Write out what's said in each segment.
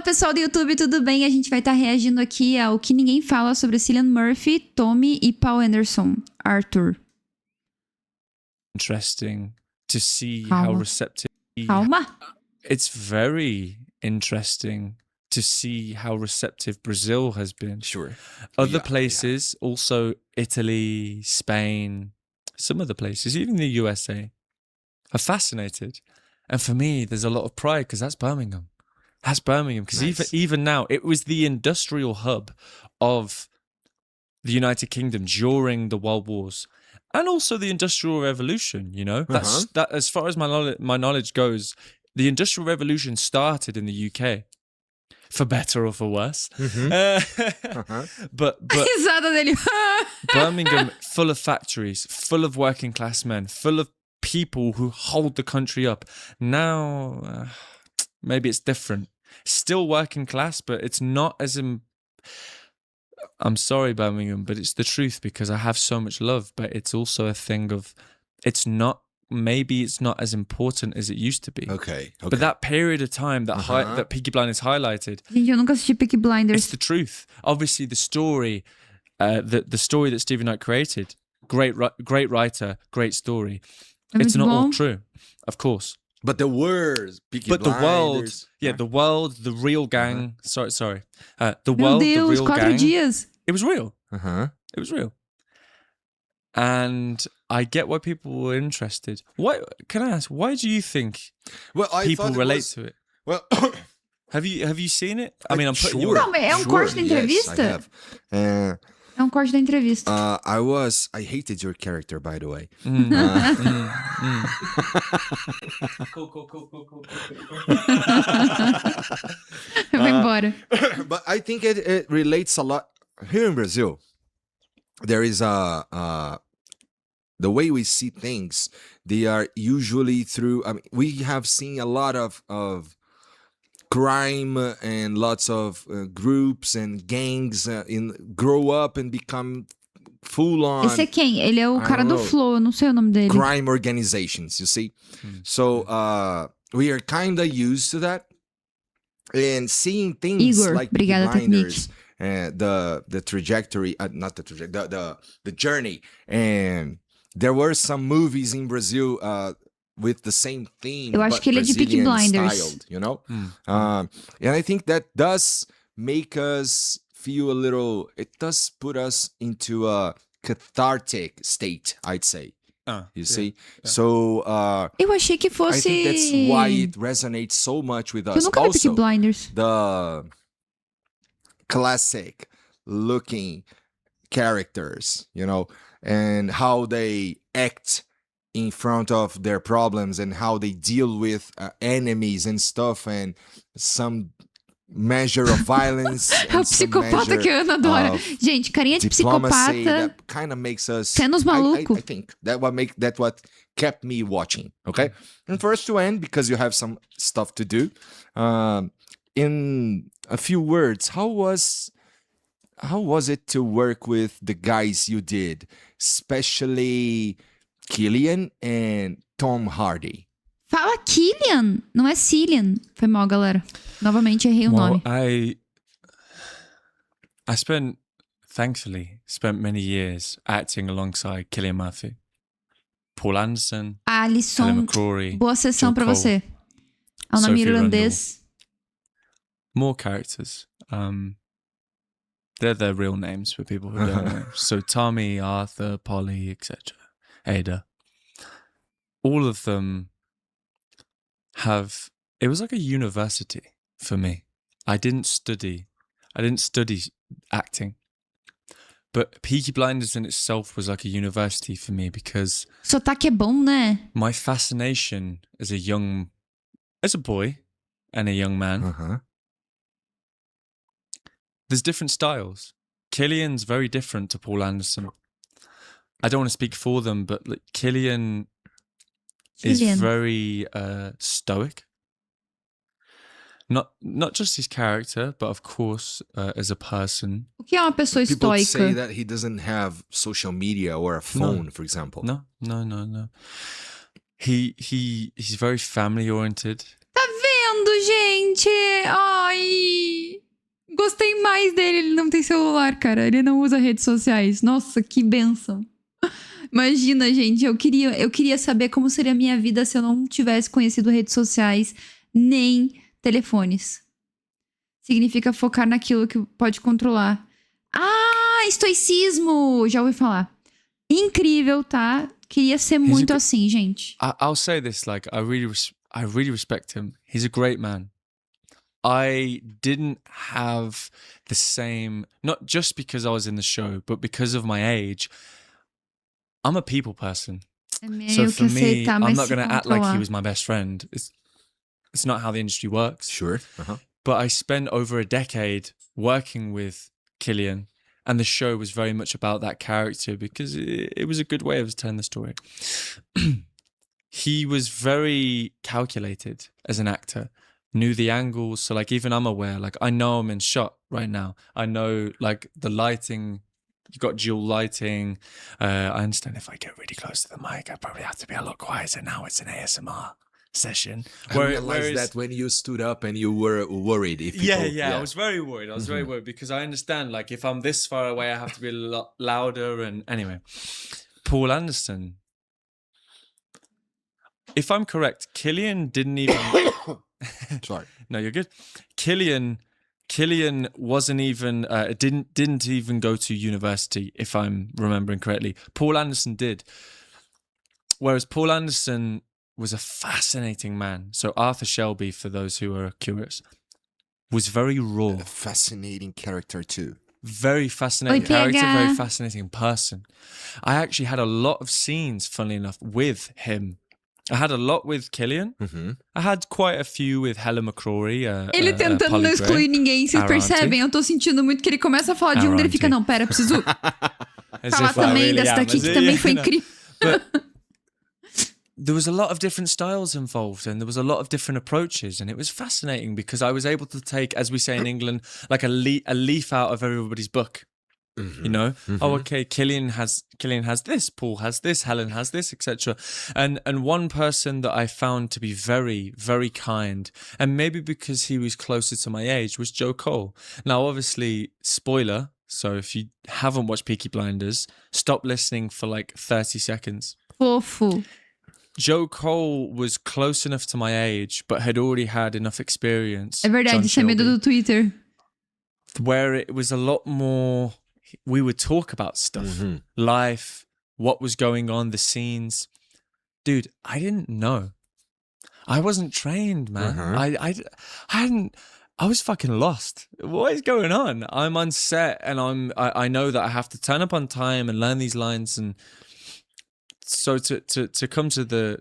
pessoal do YouTube, tudo bem? A gente vai estar reagindo aqui ao que ninguém fala sobre Cillian Murphy, Tommy e Paul Anderson, Arthur. Interesting to see Calma. how receptive. Calma. It's very interesting to see how receptive Brazil has been. Sure. Other places, also Italy, Spain, some other places, even the USA, are fascinated. And for me, there's a lot of pride because that's Birmingham. That's Birmingham. Because even now, it was the industrial hub of the United Kingdom during the World Wars. And also the Industrial Revolution, you know? That, as far as my knowledge goes, the Industrial Revolution started in the UK. For better or for worse. But Risada dele. Birmingham, full of factories, full of working class men, full of people who hold the country up. Now, maybe it's different. Still working class, but it's not as... I'm sorry, Birmingham, but it's the truth because I have so much love, but it's also a thing of... Maybe it's not as important as it used to be. Okay. But that period of time that Peaky Blinders highlighted... Gente, eu nunca assisti Peaky Blinders. It's the truth. Obviously, the story that Stephen Knight created, great writer, great story. It's not all true, of course. But the words, Peaky Blinders, the world, the real gang. Sorry. The world, the real gang. Dias. It was real. It was real. And I get why people were interested. Why? Can I ask? Why do you think people relate to it? Well, have you seen it? I mean, I'm putting sure, Não, é corte da entrevista? Yes, I have. É corte da entrevista. I hated your character, by the way. Cool. Eu vou embora. But I think it relates a lot. Here in Brazil, there is the way we see things, they are usually through... I mean, we have seen a lot of crime and lots of groups and gangs grow up and become full-on... Esse é quem? Ele é o cara do Flow, eu não sei o nome dele. Crime organizations, you see? So we are kind of used to that. And seeing things Igor, like obrigada, Blinders, the trajectory, not the trajectory, the journey. And there were some movies in Brazil with the same theme, eu acho que ele é de Peaky Blinders. Styled, you know? And I think that does make us feel a little... It does put us into a cathartic state, I'd say. You see? So, eu achei que fosse... I think that's why it resonates so much with us. Eu nunca vi Peaky Blinders. The classic looking characters, you know, and how they act in front of their problems and how they deal with enemies and stuff, and some measure of violence. É o psicopata que a Ana adora. Gente, carinha de psicopata. That kind of makes us... Cenos maluco. I think that what kept me watching, okay? And first to end, because you have some stuff to do, in a few words, how was it to work with the guys you did, especially Cillian and Tom Hardy? Fala Cillian, não é Cillian. Foi mal, galera. Novamente errei o nome. I thankfully spent many years acting alongside Cillian Murphy, Paul Anderson, Alisson, Helen McCrory, boa sessão pra você. É um nome irlandês. More characters. They're their real names for people who don't know. So Tommy, Arthur, Polly, etc. Ada. All of them it was like a university for me. I didn't study acting, but Peaky Blinders in itself was like a university for me because Sotaque é bom, né? My fascination as a boy and a young man, there's different styles. Cillian's very different to Paul Anderson. I don't want to speak for them, but Cillian is very stoic. Not just his character, but of course as a person. O que é uma pessoa People estoica? say that he doesn't have social media or a phone, for example. No. He's very family oriented. Tá vendo, gente? Ai. sociais dele, ele não tem celular, cara. Ele não usa redes sociais. Nossa, que bênção. Imagina, gente, eu queria saber como seria a minha vida se eu não tivesse conhecido redes sociais nem telefones. Significa focar naquilo que pode controlar. Ah, estoicismo! Já ouvi falar. Incrível, tá? Queria ser muito assim, gente. I'll say this, like, I really respect him. He's a great man. I didn't have the same, not just because I was in the show, but because of my age. I'm a people person. É meio So que for me, aceitar, I'm mas not se going to act like he controlar. was my best friend. It's not how the industry works. Sure. Uh-huh. But I spent over a decade working with Cillian, and the show was very much about that character because it was a good way of telling the story. He was very calculated as an actor, knew the angles. So like even I'm aware, like I know I'm in shot right now. I know like the lighting, you got dual lighting. I understand if I get really close to the mic, I probably have to be a lot quieter. Now it's an ASMR session. I realized that when you stood up and you were worried. If people, I was very worried. I was very worried because I understand like if I'm this far away, I have to be a lot louder. And anyway, Paul Anderson. If I'm correct, Cillian didn't even. Sorry. No, you're good. Cillian wasn't even didn't even go to university, if I'm remembering correctly. Paul Anderson did. Whereas Paul Anderson was a fascinating man. So Arthur Shelby, for those who are curious, was very raw. A fascinating character too. Very fascinating character, very fascinating person. I actually had a lot of scenes, funnily enough, with him. I had a lot with Cillian. I had quite a few with Helen McCrory. Ele tentando não excluir ninguém, vocês percebem? Eu tô sentindo muito que ele começa a falar de um e ele fica, não, pera, preciso falar também dessa daqui que também foi incrível. There was a lot of different styles involved and there was a lot of different approaches, and it was fascinating because I was able to take, as we say in England, like a leaf out of everybody's book. You know, oh, okay, Cillian has this, Paul has this, Helen has this, etc. And one person that I found to be very, very kind, and maybe because he was closer to my age, was Joe Cole. Now, obviously, spoiler. So if you haven't watched Peaky Blinders, stop listening for like 30 seconds. Fofo. Joe Cole was close enough to my age, but had already had enough experience. É verdade, isso é medo do Twitter. Where it was a lot more, we would talk about stuff, life, what was going on, the scenes. Dude, I didn't know. I wasn't trained, man. I hadn't, I was fucking lost. What is going on? I'm on set and I know that I have to turn up on time and learn these lines, and so to come to the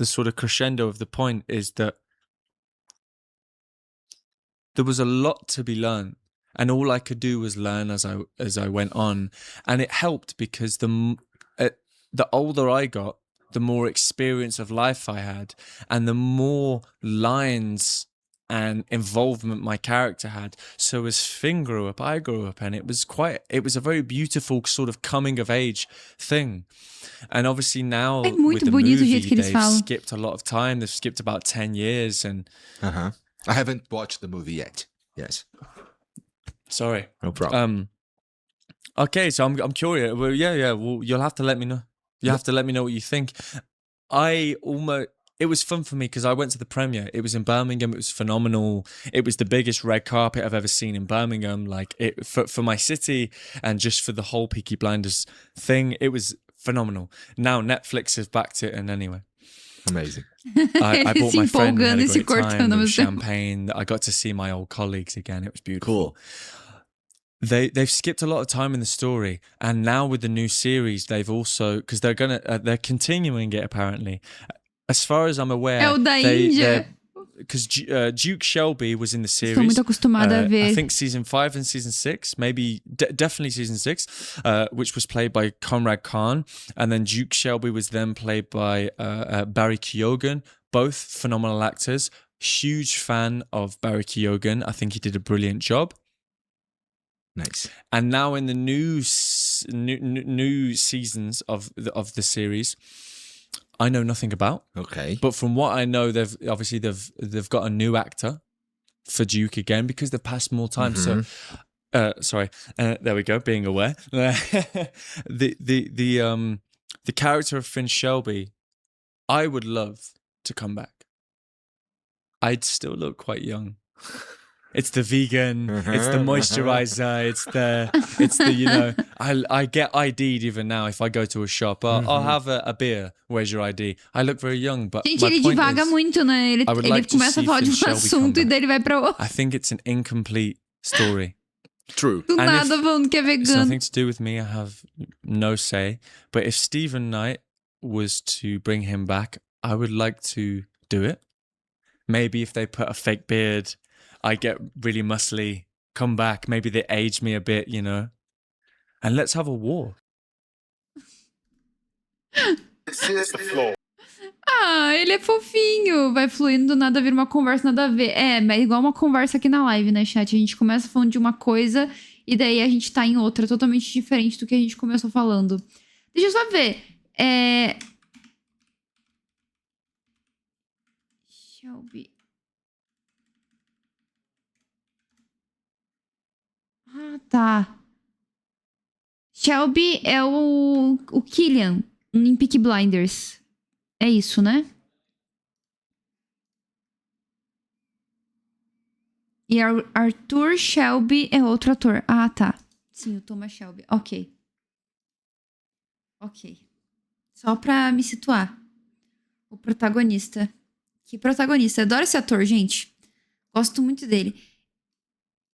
sort of crescendo of the point is that there was a lot to be learned, and all I could do was learn as I went on, and it helped because the older I got, the more experience of life I had, and the more lines and involvement my character had. So as Finn grew up, I grew up, and it was a very beautiful sort of coming of age thing. And obviously now with the movie, they've skipped a lot of time. They've skipped about 10 years. And I haven't watched the movie yet. Yes. Sorry. No problem. Okay, so I'm curious. Well, yeah. Well, you'll have to let me know. You have to let me know what you think. It was fun for me because I went to the premiere. It was in Birmingham. It was phenomenal. It was the biggest red carpet I've ever seen in Birmingham. Like it for my city and just for the whole Peaky Blinders thing. It was phenomenal. Now Netflix has backed it, and anyway. Amazing. I bought my friend, had a great time, there was champagne. I got to see my old colleagues again. It was beautiful. Cool. They've skipped a lot of time in the story, and now with the new series, they've also, because they're continuing it apparently. As far as I'm aware, é o da Índia. Because Duke Shelby was in the series. Estou muito acostumada a ver. I think season 5 and season 6, maybe definitely season 6, which was played by Conrad Khan, and then Duke Shelby was then played by Barry Keoghan. Both phenomenal actors. Huge fan of Barry Keoghan. I think he did a brilliant job. Nice. And now in the new seasons of the series, I know nothing about. Okay. But from what I know, they've got a new actor for Duke again because they've passed more time. So, sorry, there we go. Being aware, the character of Finn Shelby, I would love to come back. I'd still look quite young. It's the vegan, it's the moisturizer, it's the you know, I get ID'd even now if I go to a shop. I'll have a beer. Where's your ID? I look very young, but Gente, my ele point divaga is, muito, né? Ele like to começa a see falar de Finn um Shelby assunto come e daí ele vai pra outro. I think it's an incomplete story. True. Do And nada if- falando que é It's vegano. nothing to do with me. I have no say. But if Stephen Knight was to bring him back, I would like to do it. Maybe if they put a fake beard, I get really muscly, come back. Maybe they age me a bit, you know. And let's have a war. Ah, ele é fofinho. Vai fluindo, do nada vira uma conversa, nada a ver. É, mas igual uma conversa aqui na live, né, chat? A gente começa falando de uma coisa e daí a gente tá em outra, totalmente diferente do que a gente começou falando. Deixa eu só ver. Shelby. Ah, tá. Shelby é o Cillian em Peaky Blinders. É isso, né? E Arthur Shelby é outro ator. Ah, tá. Sim, o Thomas Shelby. Ok. Só pra me situar. O protagonista. Que protagonista. Adoro esse ator, gente. Gosto muito dele.